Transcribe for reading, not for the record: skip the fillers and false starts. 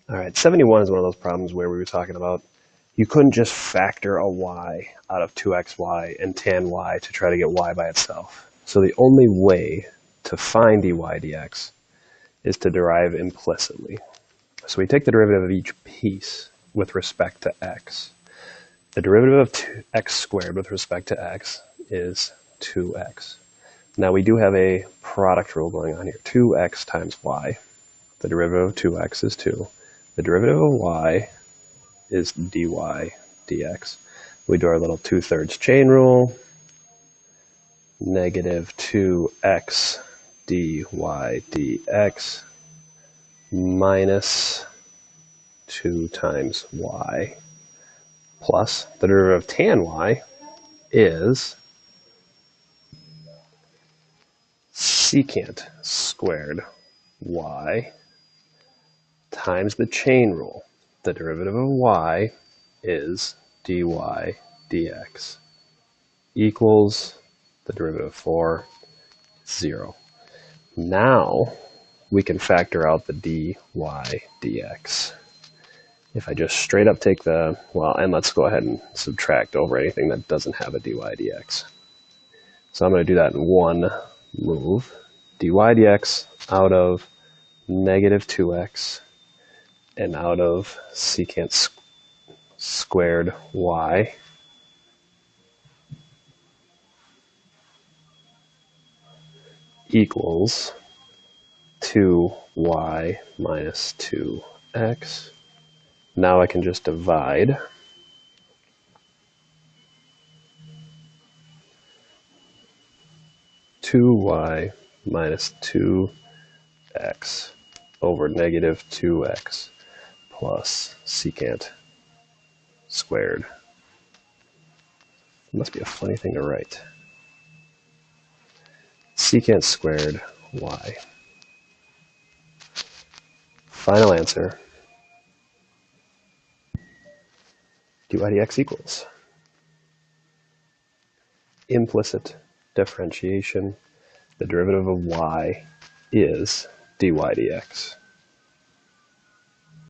All right, 71 is one of those problems where we were talking about you couldn't just factor a y out of 2xy and tan y to try to get y by itself. So the only way to find dy dx is to derive implicitly. So we take the derivative of each piece with respect to x. The derivative of x squared with respect to x is 2x. Now we do have a product rule going on here. 2x times y. The derivative of 2x is 2. The derivative of y is dy dx. We do our little 2/3 chain rule. Negative 2x dy dx minus 2 times y plus the derivative of tan y is secant squared y times the chain rule. The derivative of y is dy dx equals the derivative of 4, 0. Now we can factor out the dy dx. If I just straight up take the, and let's go ahead and subtract over anything that doesn't have a dy dx. So I'm going to do that in one move. Dy dx out of negative 2x and out of secant squared y equals 2y minus 2x. Now I can just divide. Two y minus 2x over negative 2x plus secant squared. It must be a funny thing to write. Secant squared y. Final answer. Dy dx equals implicit differentiation. The derivative of y is dy dx.